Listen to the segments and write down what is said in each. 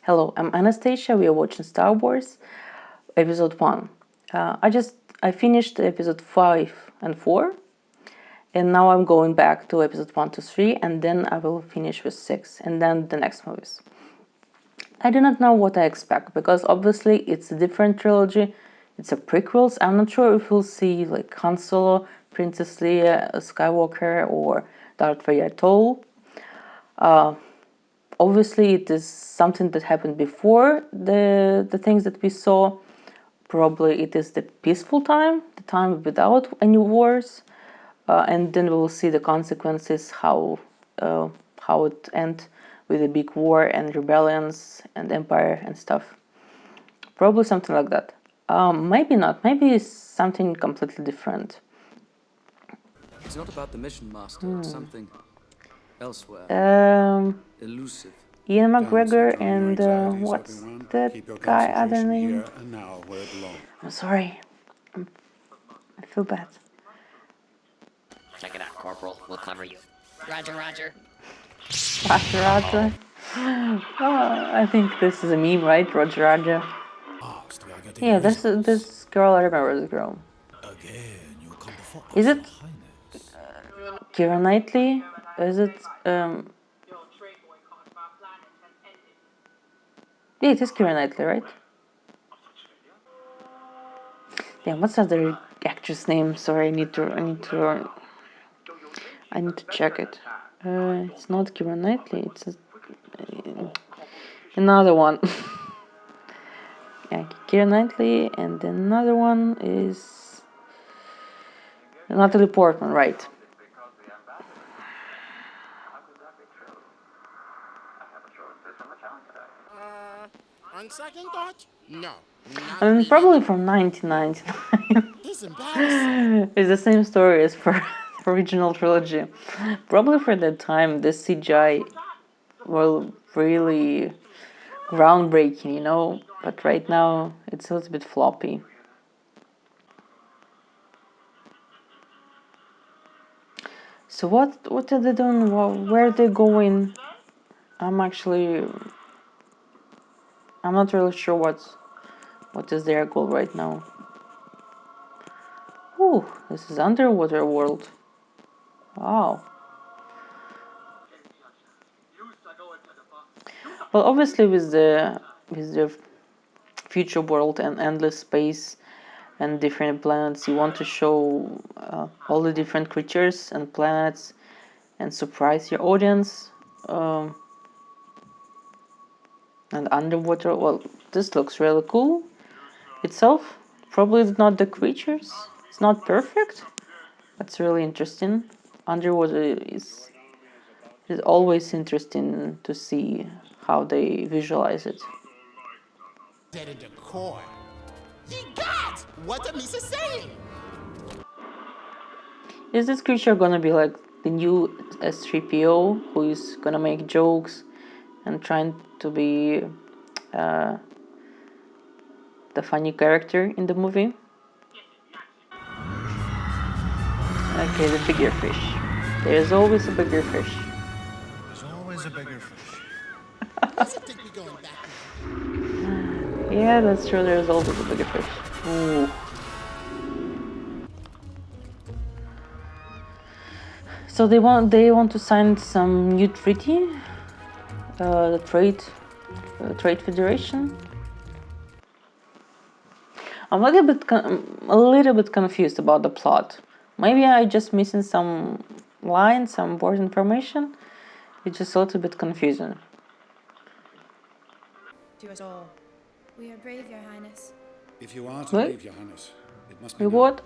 Hello, I'm Anastasia. We are watching Star Wars Episode 1. I finished episode 5 and 4, and now I'm going back to episode 1 to 3, and then I will finish with 6, and then the next movies. I do not know what I expect, because obviously it's a different trilogy. It's a prequels. I'm not sure if we'll see like Han Solo, Princess Leia, Skywalker, or Darth Vader at all. Obviously, it is something that happened before the things that we saw. Probably it is the peaceful time, the time without any wars, and then we will see the consequences, how it ends with a big war and rebellions and empire and stuff. Probably something like that. Maybe not. Maybe it's something completely different. It's not about the mission, Master. It's something elsewhere. Elusive. Ian McGregor and what's that guy other name? I'm sorry. I feel bad. Check it out, Corporal. We'll cover you. Roger, Roger. Roger. I think this is a meme, right? Roger, Roger. Yeah, this girl. I remember this girl. Is it Keira Knightley? Is it Yeah, it is Keira Knightley, right? Yeah, what's the other actress name? Sorry, I need to check it. It's not Keira Knightley. It's another one. Yeah, Keira Knightley, and another one is Natalie Portman, right? On second thought, no. I mean, probably from 1999. He's embarrassing. It's the same story as for the original trilogy. Probably for that time, the CGI were really groundbreaking, you know. But right now, it's a little bit floppy. So what are they doing? Where are they going? I'm not really sure what is their goal right now. Ooh, this is underwater world. Wow. Well, obviously with the future world and endless space and different planets, you want to show all the different creatures and planets and surprise your audience. And underwater, well, this looks really cool itself. Probably not the creatures. It's not perfect. That's really interesting. Underwater is always interesting to see how they visualize it. Dead in the core. Ye gods! What am I saying? Is this creature gonna be like the new S3PO, who is gonna make jokes and trying to be the funny character in the movie? Okay, the bigger fish. There's always a bigger fish. There's always a bigger fish. Doesn't think we're going back now. Yeah, that's true. There's always a bigger fish. Ooh. So they want to sign some new treaty, the trade federation. I'm a little bit confused about the plot. Maybe I just missing some lines, some board information. It's just a little bit confusing. To us all. We are brave, Your Highness. If you are to Wait. leave, Your Highness, it must be Wait, now. what?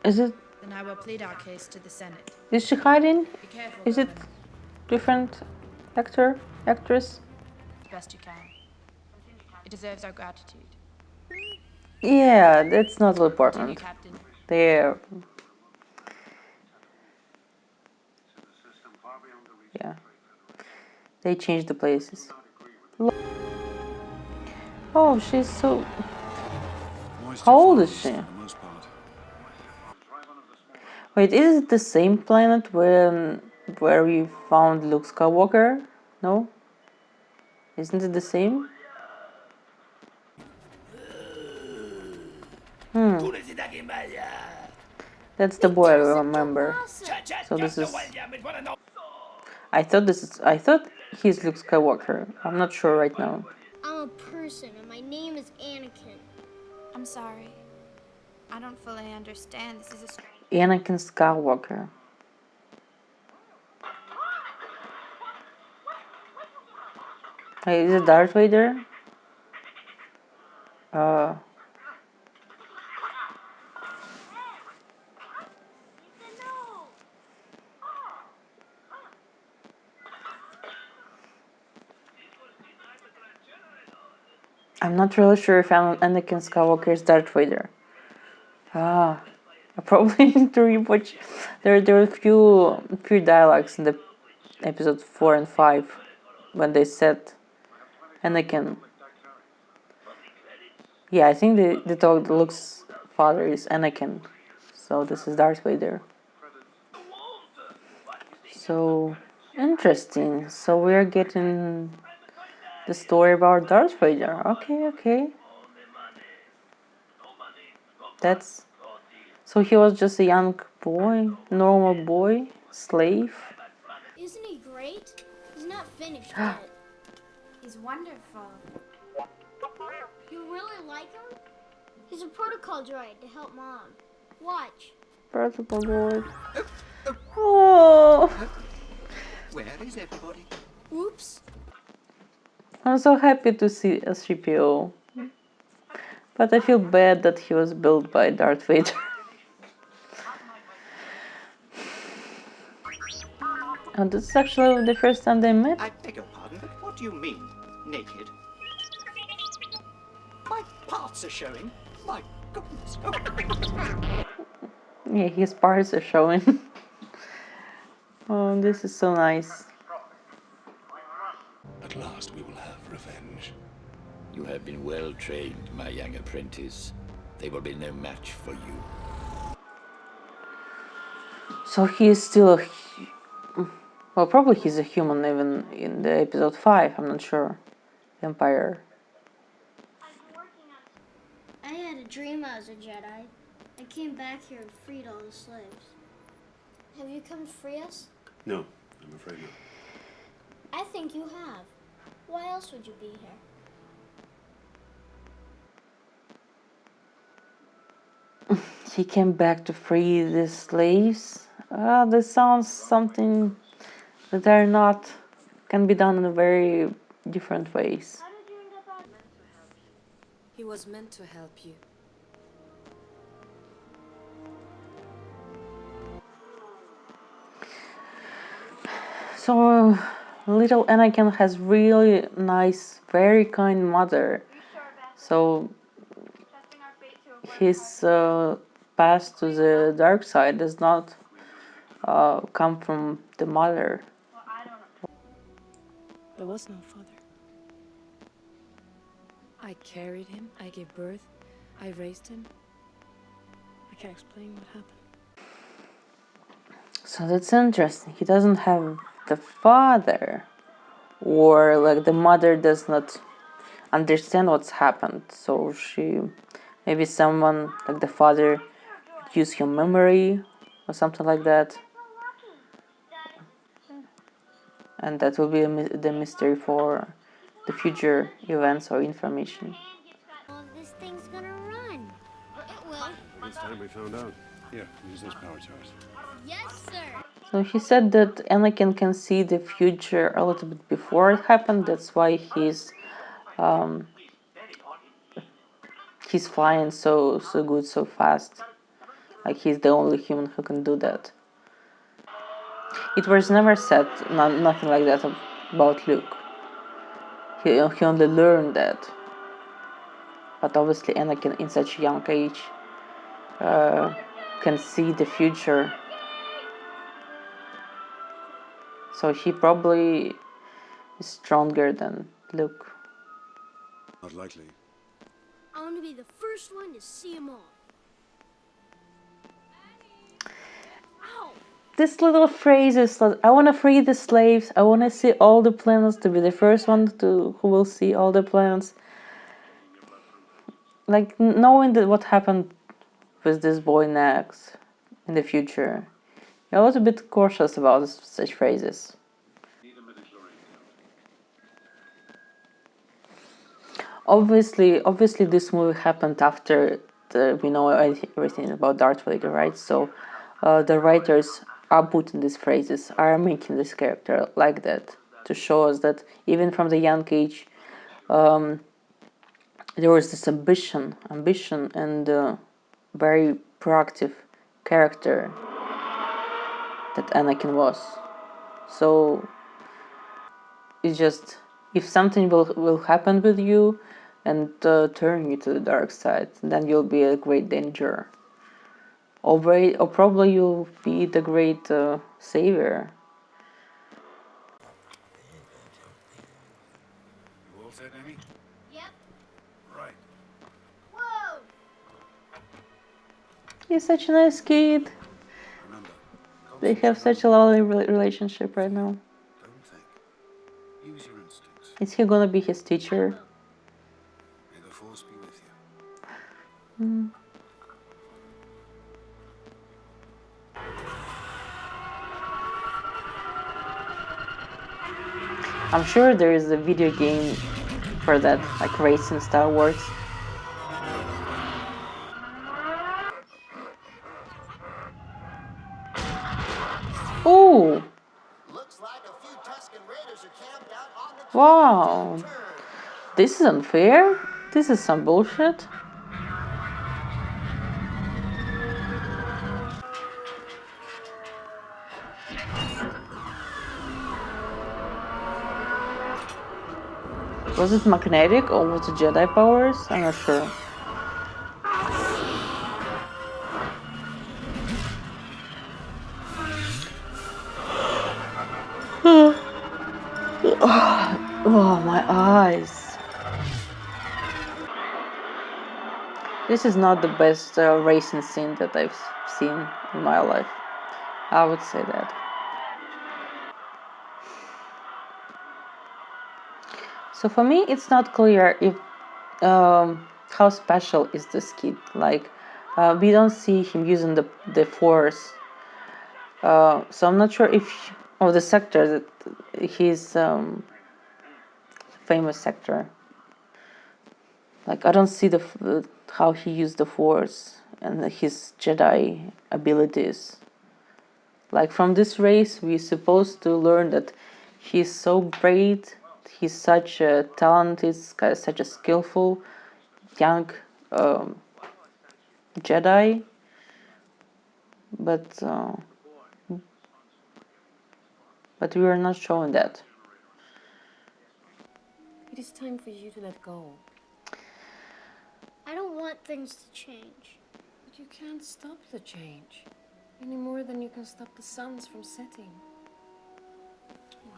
Is it? Then I will plead our case to the Senate. Is she hiding? Be careful, Is it Roman. different actress? As best you can. It deserves our gratitude. Yeah, that's not Continue, important. Captain. There. Yeah. They changed the places. Oh, she's so... Moisture How old is flows she? for the most part. Wait, is it the same planet where we found Luke Skywalker? No? Isn't it the same? That's the boy I remember. So this is. I thought he's Luke Skywalker. I'm not sure right now. I'm a person, and my name is Anakin. I'm sorry. I don't fully understand. This is a strange. Anakin Skywalker. Hey, is it Darth Vader? I'm not really sure if Anakin Skywalker is Darth Vader. I probably need to rewatch. There are a few dialogues in the episode 4 and 5 when they said Anakin. Yeah, I think they told Luke's father is Anakin, so this is Darth Vader. So interesting. So we are getting the story about Darth Vader. Okay. That's so he was just a young boy, normal boy, slave. Isn't he great? He's not finished yet. He's wonderful. You really like him? He's a protocol droid to help Mom. Watch. Protocol droid. Oh, Where is everybody? Oops. I'm so happy to see a CPO. But I feel bad that he was built by Darth Vader. And this is actually the first time they met. I beg your pardon, but what do you mean, naked? My parts are showing. My goodness. Yeah, his parts are showing. Oh, this is so nice. At last we will have revenge. You have been well trained, my young apprentice. They will be no match for you. So he is still well, probably he's a human even in the episode 5, I'm not sure. Empire. I had a dream I was a Jedi. I came back here and freed all the slaves. Have you come to free us? No, I'm afraid not. I think you have. Why else would you be here? He came back to free the slaves. This sounds something that are not can be done in a very different ways. He was meant to help you. So little Anakin has really nice, very kind mother. So his path to the dark side does not come from the mother. There was no father. I carried him, I gave birth, I raised him. I can't explain what happened. So that's interesting. He doesn't have the father, or like the mother does not understand what's happened. So she, maybe someone like the father use her memory or something like that. And that will be the mystery for the future events or information. Oh, this thing's gonna run. It will. It's time we found out. Here, use this power charge. Yes, sir. So he said that Anakin can see the future a little bit before it happened. That's why he's flying so good, so fast. Like he's the only human who can do that. It was never said nothing like that about Luke. He only learned that. But obviously Anakin in such a young age can see the future. So he probably is stronger than Luke. Not likely. I want to be the first one to see them all. Ow! these little phrases like, I want to free the slaves, I want to see all the planets, to be the first one to who will see all the planets. Like, knowing that what happened with this boy next in the future, you're a little bit cautious about such phrases. Obviously this movie happened after we know everything about Darth Vader, right? So the writers are putting these phrases, are making this character like that, to show us that even from the young age there was this ambition and very proactive character that Anakin was. So it's just, if something will happen with you and turn you to the dark side, then you'll be a great danger. Or probably you'll be the great savior. You all set, Amy? Yep. Right. Whoa! He's such a nice kid. Remember, They have such a lovely relationship right now. don't think. Use your instincts. Is he gonna be his teacher? May the Force be with you. I'm sure there is a video game for that, like racing Star Wars. Oh! Looks like a few Tusken Raiders are camped out on the Wow! turn. This is unfair. This is some bullshit. Was it magnetic or was it Jedi powers? I'm not sure. Oh, my eyes. This is not the best racing scene that I've seen in my life. I would say that. So for me, it's not clear if how special is this kid. Like, we don't see him using the Force. So I'm not sure if of the sector that he's famous sector. Like, I don't see how he used the Force and his Jedi abilities. Like, from this race, we're supposed to learn that he's so great, he's such a talented, such a skillful young Jedi, but we are not showing that. It is time for you to let go. I don't want things to change. But you can't stop the change. Any more than you can stop the suns from setting. Oh,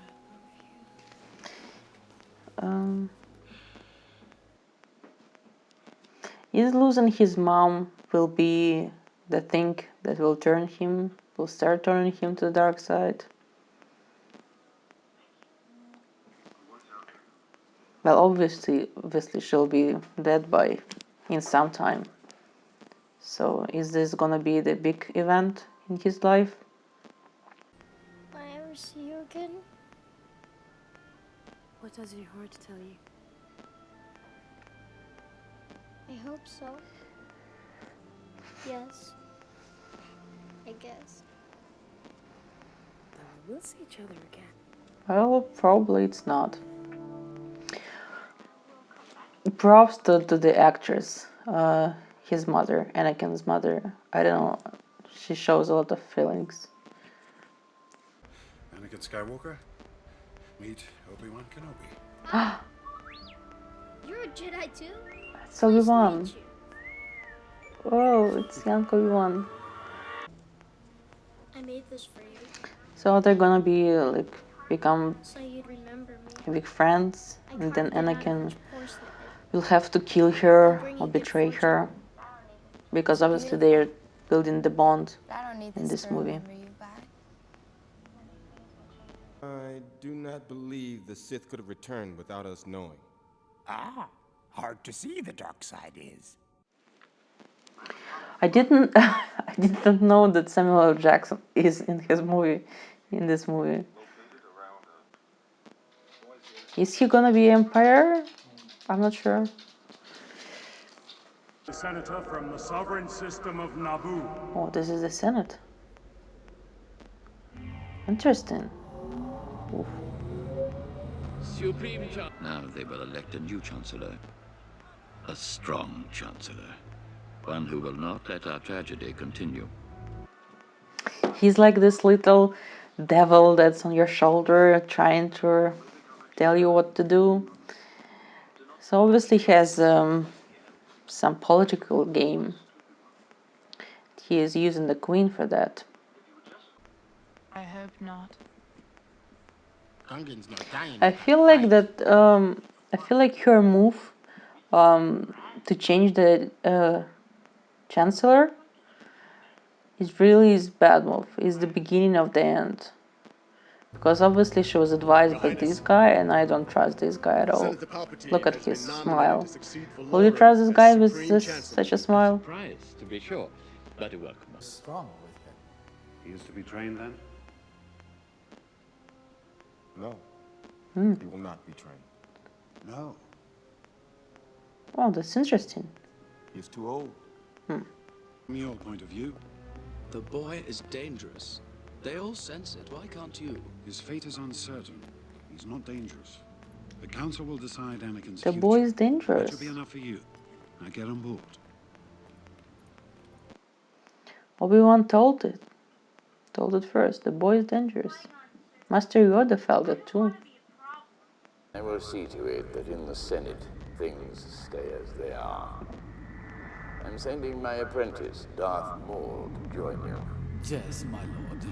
I love you. Is losing his mom will be the thing that will start turning him to the dark side? Well, obviously she'll be dead in some time. So is this gonna be the big event in his life? Will I ever see you again? What does your heart tell you? I hope so. Yes. I guess. Then we will see each other again. Well, probably it's not. Props to the actress, his mother, Anakin's mother. I don't know, she shows a lot of feelings. Anakin Skywalker? Meet Obi-Wan Kenobi. You're a Jedi too? It's Obi-Wan. Nice to meet you. Oh, it's young Obi-Wan. I made this for you, So they're gonna be become so you'd remember me. big friends, I and then carved it out of Anakin rich porcelain. will have to kill her or betray her, because obviously they're building the bond I don't need in this movie. remember you by. I do not believe the Sith could have returned without us knowing. Ah, hard to see the dark side is. I didn't I didn't know that Samuel L. Jackson is in this movie. Is he gonna be Empire? I'm not sure. The senator from the sovereign system of Naboo. Oh, this is the Senate. Interesting. Oof. Supreme Now they will elect a new Chancellor. A strong Chancellor. One who will not let our tragedy continue. He's like this little devil that's on your shoulder trying to tell you what to do. So obviously he has some political game. He is using the queen for that. I hope not. Gungan's not dying. I feel like that. I feel like her move to change the chancellor is really his bad move. Is the beginning of the end. Because obviously she was advised by this guy, and I don't trust this guy at all. Look at his smile. Will you trust this guy with such a smile? Surprise, to be sure, but a welcome. Strong with him. He is to be trained then? No. He will not be trained. No. Oh, that's interesting. He's too old. From your point of view, The boy is dangerous. They all sense it. Why can't you? his fate is uncertain. He's not dangerous. The council will decide Anakin's The future. boy is That dangerous. should be enough for you. Now get on board. Obi-Wan told it first. The boy is dangerous. Master Yoda felt it too. I will see to it that in the Senate, things stay as they are. I'm sending my apprentice, Darth Maul, to join you. Yes, my lord.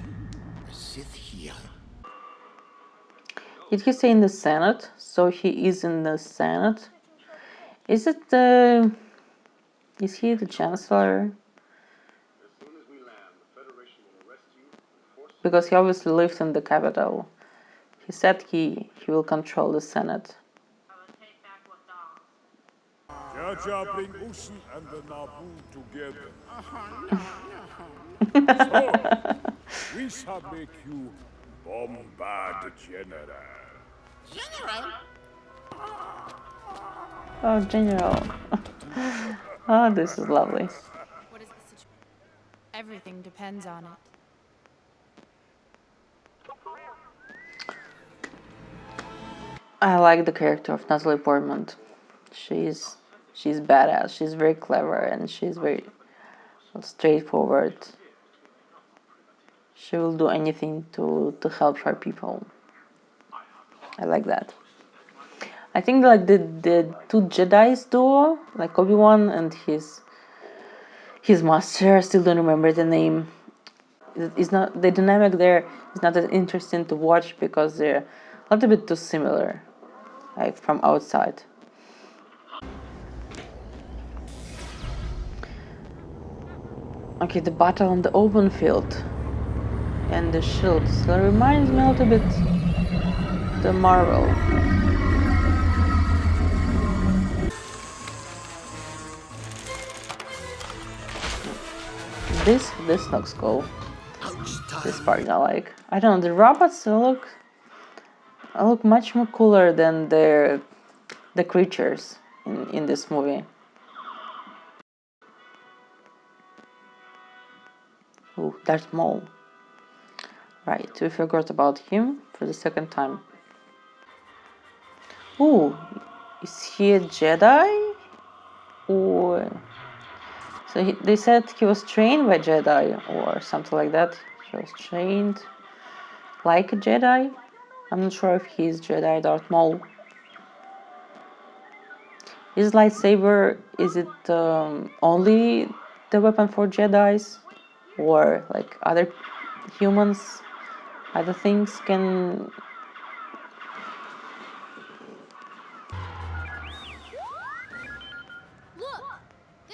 A Sith here. Did he say in the Senate? So he is in the Senate. Is it the? Is he the Chancellor? Because he obviously lives in the capital. He said he will control the Senate. Jar Jar bring Usul and the Naboo together. So, we shall make you Bombard General. General? Oh, General. Oh, this is lovely. What is the situation? Everything depends on it. I like the character of Natalie Portman. She's badass. She's very clever and she's very straightforward. She will do anything to help her people. I like that. I think like the two Jedi's duo, like Obi-Wan and his master, I still don't remember the name. It's not the dynamic there is not that interesting to watch because they're a little bit too similar, like from outside. Okay, the battle on the open field and the shield still reminds me a little bit the Marvel. This looks cool. This part I like. I don't know, the robots look much more cooler than the creatures in this movie. Ooh, Darth Maul. Right, we forgot about him for the second time. Ooh, is he a Jedi? Or so they said he was trained by Jedi or something like that. He was trained like a Jedi. I'm not sure if he's Jedi Darth Maul. His lightsaber, is it only the weapon for Jedis? Or like other humans, other things can...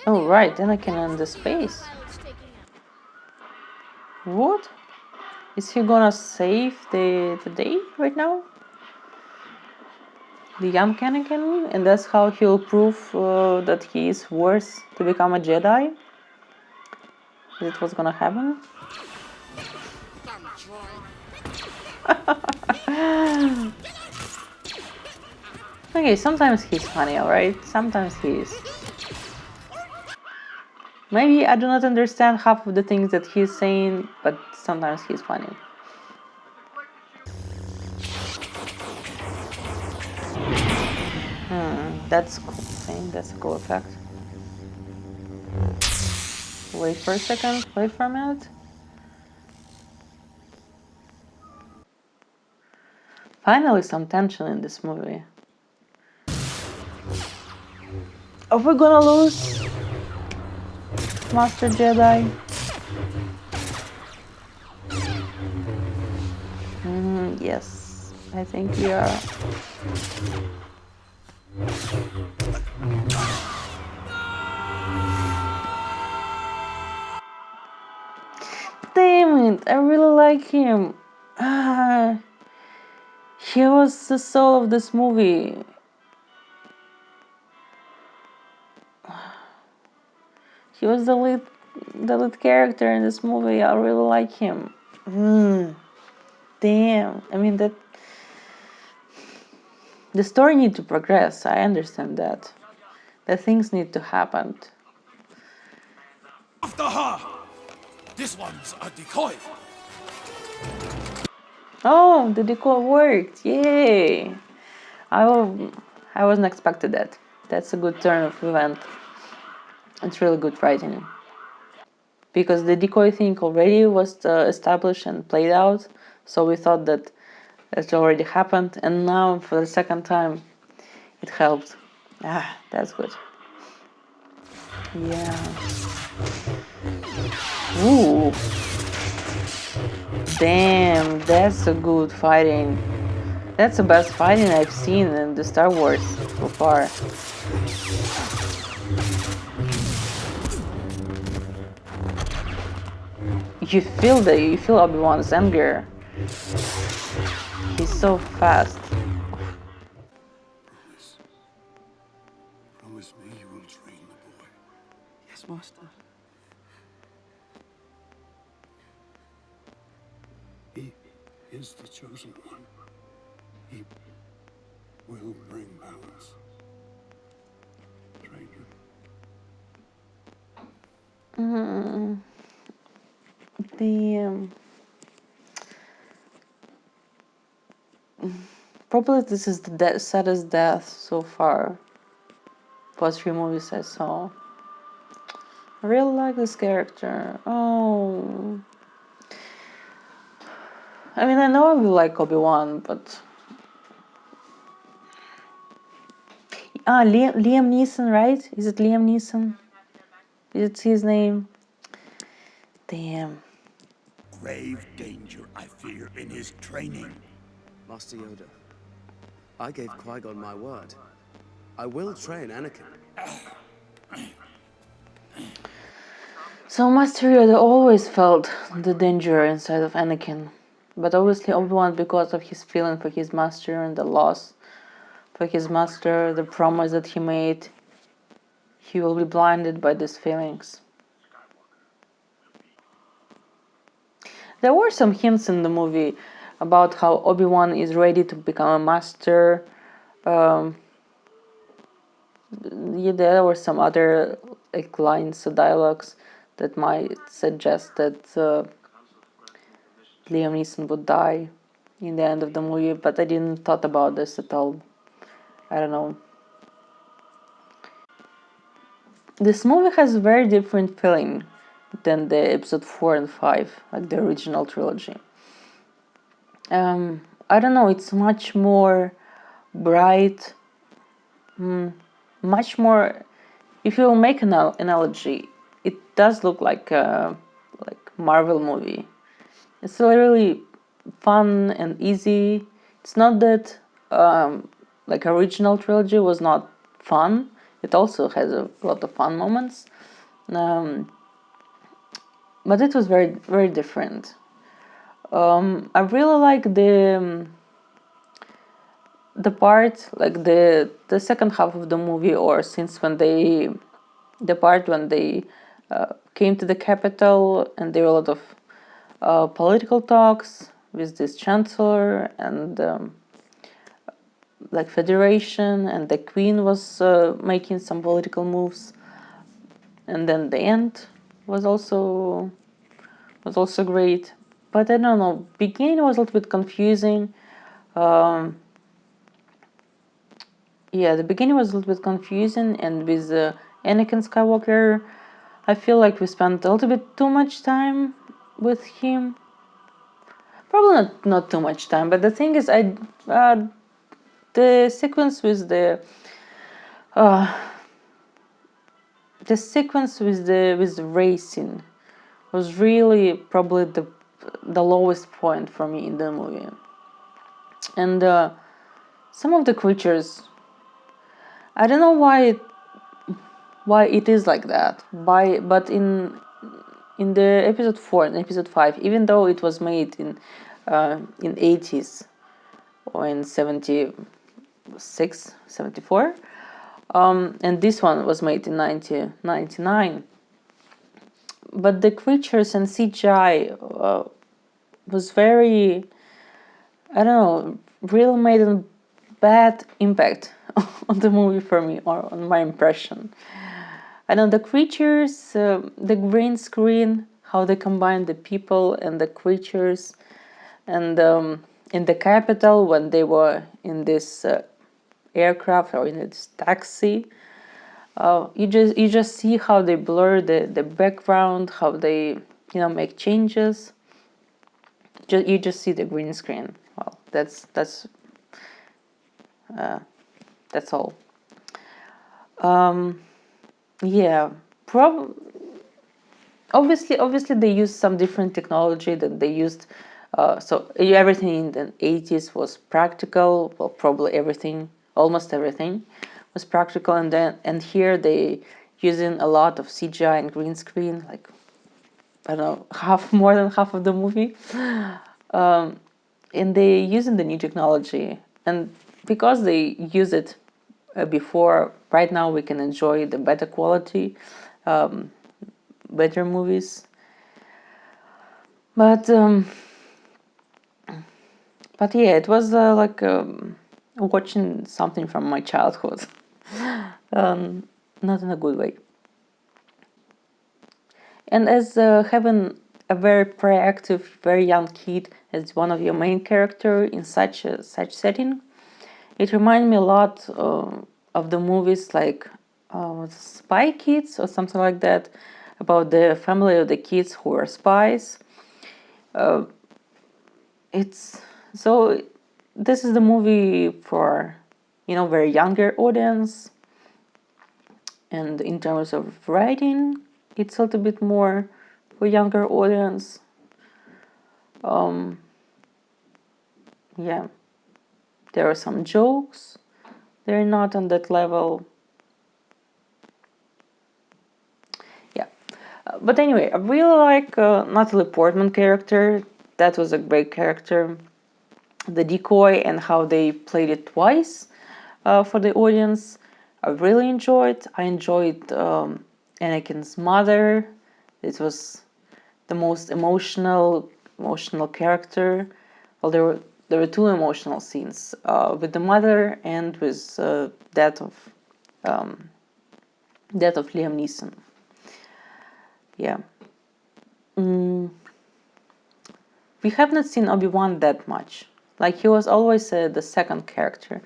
Oh right, Anakin in the space. What? Is he gonna save the day right now? The young Anakin? And that's how he'll prove that he is worth to become a Jedi? Is it what's gonna happen? Okay, sometimes he's funny, alright? Sometimes he is. Maybe I do not understand half of the things that he's saying, but sometimes he's funny. That's cool thing, that's a cool effect. Wait for a second, wait for a minute. Finally some tension in this movie. Are we gonna lose Master Jedi? Yes, I think we are. Damn it, I really like him. He was the soul of this movie. He was the lead character in this movie. I really like him. Damn. I mean, that the story needs to progress. I understand that. That things need to happen. After her! This one's a decoy. Oh, the decoy worked! Yay! I wasn't expected that. That's a good turn of event. It's really good writing. Because the decoy thing already was established and played out, so we thought that it already happened, and now for the second time it helped. That's good. Yeah. Ooh. Damn, that's a good fighting. That's the best fighting I've seen in the Star Wars so far. You feel Obi-Wan's anger. He's so fast. Promise me you will train the boy. Yes, Master. He is the chosen one. He will bring balance. Train him. Probably this is the saddest death so far. Past 3 movies I saw. I really like this character. Oh. I mean, I know I will like Obi-Wan, but... Liam Neeson, right? Is it Liam Neeson? Is it his name? Damn. Grave danger, I fear, in his training. Master Yoda, I gave Qui-Gon my word. I will train Anakin. So Master Yoda always felt the danger inside of Anakin. But obviously Obi-Wan, because of his feeling for his master and the loss for his master, the promise that he made, he will be blinded by these feelings. There were some hints in the movie about how Obi-Wan is ready to become a master. Yeah, there were some other lines or dialogues that might suggest that Liam Neeson would die in the end of the movie, but I didn't thought about this at all. I don't know. This movie has a very different feeling than the episode 4 and 5, like the original trilogy. I don't know, it's much more bright, much more... If you will make an analogy, it does look like a Marvel movie. It's really fun and easy. It's not that like original trilogy was not fun. It also has a lot of fun moments, but it was very, very different. I really like the part, like the second half of the movie, or since when the part when they came to the capital, and there were a lot of political talks with this chancellor and like federation, and the queen was making some political moves, and then the end was also great. But I don't know, beginning was a little bit confusing. Yeah, the beginning was a little bit confusing, and with Anakin Skywalker, I feel like we spent a little bit too much time with him. Probably not too much time, but the thing is, the sequence with the sequence with the racing was really probably the lowest point for me in the movie, and some of the creatures, I don't know why it is like that. But in the episode 4 and episode 5, even though it was made in 80s or in 76, 74, and this one was made in 1999, but the creatures and CGI was very, I don't know, really made a bad impact on the movie for me, or on my impression. I know the creatures, the green screen, how they combine the people and the creatures, and in the capital when they were in this aircraft or in this taxi, you just see how they blur the background, how they make changes. You just see the green screen. Well, that's all. Yeah, obviously they used some different technology that they used. So everything in the 80s was practical. Well, probably everything, almost everything, was practical, and here they using a lot of CGI and green screen, like I don't know, more than half of the movie, and they using the new technology, and because they use it before, right now we can enjoy the better quality, better movies. But yeah, it was like watching something from my childhood, not in a good way. And as having a very proactive, very young kid as one of your main character in such setting, it reminded me a lot of the movies like Spy Kids or something like that, about the family of the kids who are spies. It's so this is the movie for very younger audience, and in terms of writing, it's a little bit more for younger audience. Yeah, there are some jokes. They're not on that level. Yeah, but anyway, I really like Natalie Portman character. That was a great character. The decoy and how they played it twice for the audience, I really enjoyed. I enjoyed Anakin's mother. It was the most emotional character. Well, there were two emotional scenes with the mother and with death of Liam Neeson. Yeah. We have not seen Obi-Wan that much. Like, he was always the second character.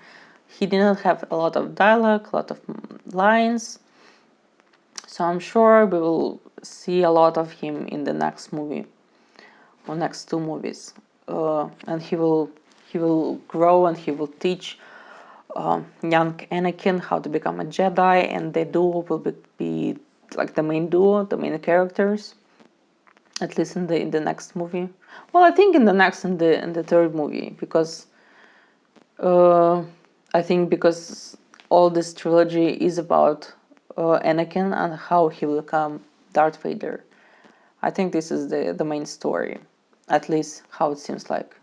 He did not have a lot of dialogue, a lot of lines. So I'm sure we will see a lot of him in the next movie or next two movies, and he will grow and he will teach young Anakin how to become a Jedi, and the duo will be like the main duo, the main characters. At least in the next movie. Well, I think in the third movie, because I think because all this trilogy is about Anakin and how he will become Darth Vader. I think this is the main story. at least how it seems like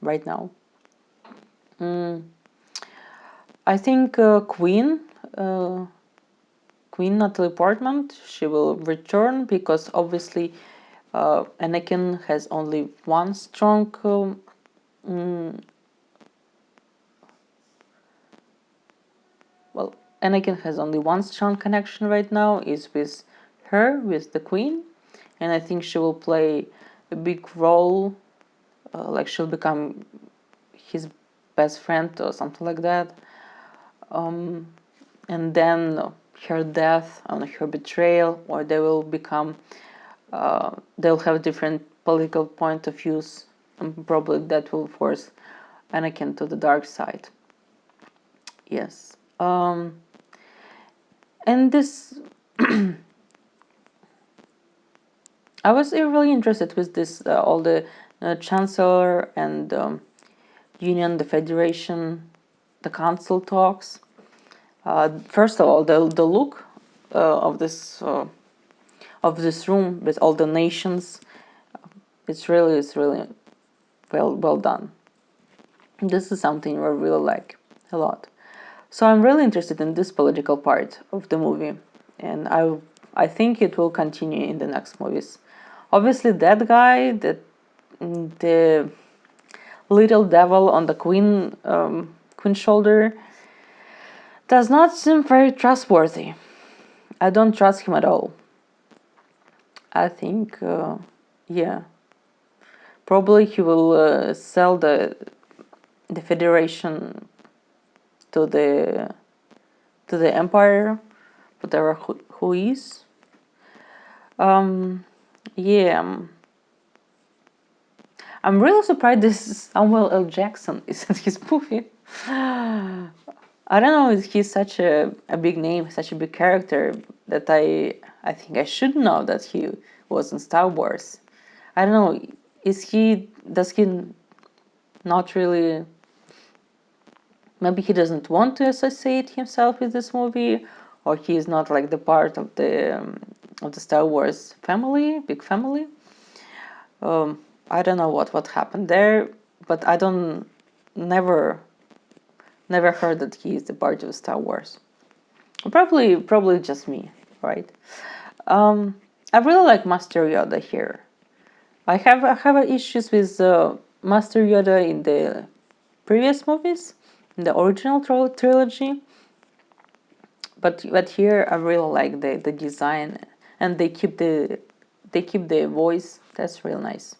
right now. I think Queen Natalie Portman, she will return because obviously Anakin has only one strong Anakin has only one strong connection right now, is with her, with the Queen, and I think she will play a big role, like she'll become his best friend or something like that. And then her death and her betrayal, or they will become, they'll have different political point of views, and probably that will force Anakin to the dark side. Yes. And this, I was really interested with this, all the Chancellor and Union, the Federation, the Council talks. First of all, the look of this room with all the nations, it's really well done. This is something I really like a lot. So I'm really interested in this political part of the movie, and I think it will continue in the next movies. Obviously, that guy, the little devil on the Queen's shoulder, does not seem very trustworthy. I don't trust him at all. I think, yeah, probably he will sell the Federation to the Empire, whatever who is. Yeah, I'm really surprised this Samuel L. Jackson is in his movie. I don't know, he's such a big name, such a big character, that I think I should know that he was in Star Wars. I don't know, does he not really, maybe he doesn't want to associate himself with this movie, or he is not like the part of the Star Wars family, big family. I don't know what happened there, but I never heard that he is the part of Star Wars. Probably just me, right? I really like Master Yoda here. I have issues with Master Yoda in the previous movies, in the original trilogy, but here I really like the design, and they keep the voice. That's real nice.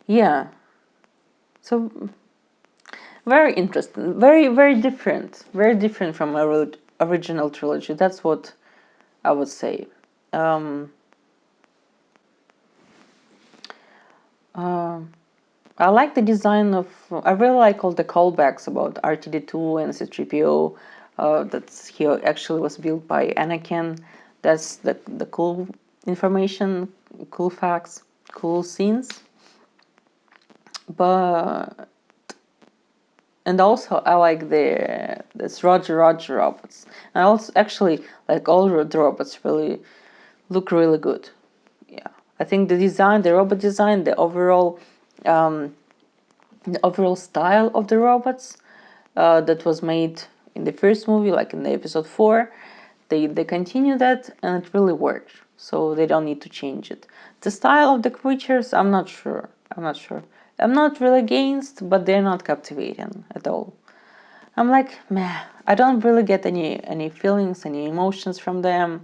Yeah. So very interesting, very different from original trilogy. That's what I would say. I like the design of. I really like all the callbacks about R2D2 and C3PO. That's he actually was built by Anakin. That's the cool information, cool facts, cool scenes. But and also I like this Roger robots. And also actually like all the robots really look really good. Yeah, I think the design, the robot design, the overall style of the robots that was made in the first movie, like in the episode 4, they continue that, and it really worked. So they don't need to change it. The style of the creatures, I'm not sure. I'm not really against, but they're not captivating at all. I'm like, meh. I don't really get any feelings, any emotions from them.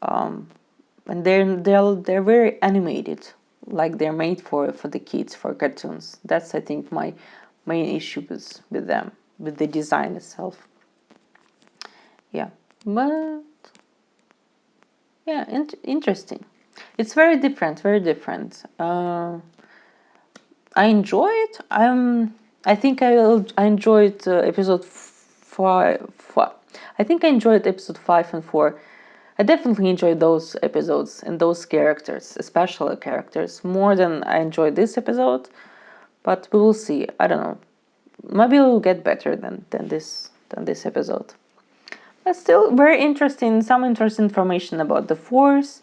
And they're very animated, like they're made for the kids, for cartoons. That's I think my main issue with them, with the design itself. Yeah, but yeah, interesting. It's very different. I enjoy it. I think I enjoyed episode 5. I think I enjoyed episode 5 and 4. I definitely enjoyed those episodes and those characters, especially characters, more than I enjoyed this episode. But we will see. I don't know. Maybe it will get better than this episode. But still, very interesting. Some interesting information about the Force.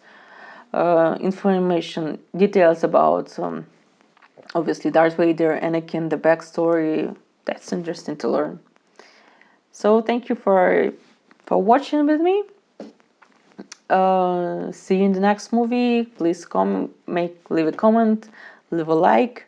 information, details about obviously Darth Vader, Anakin, the backstory. That's interesting to learn. So thank you for watching with me. See you in the next movie. Please leave a comment, leave a like.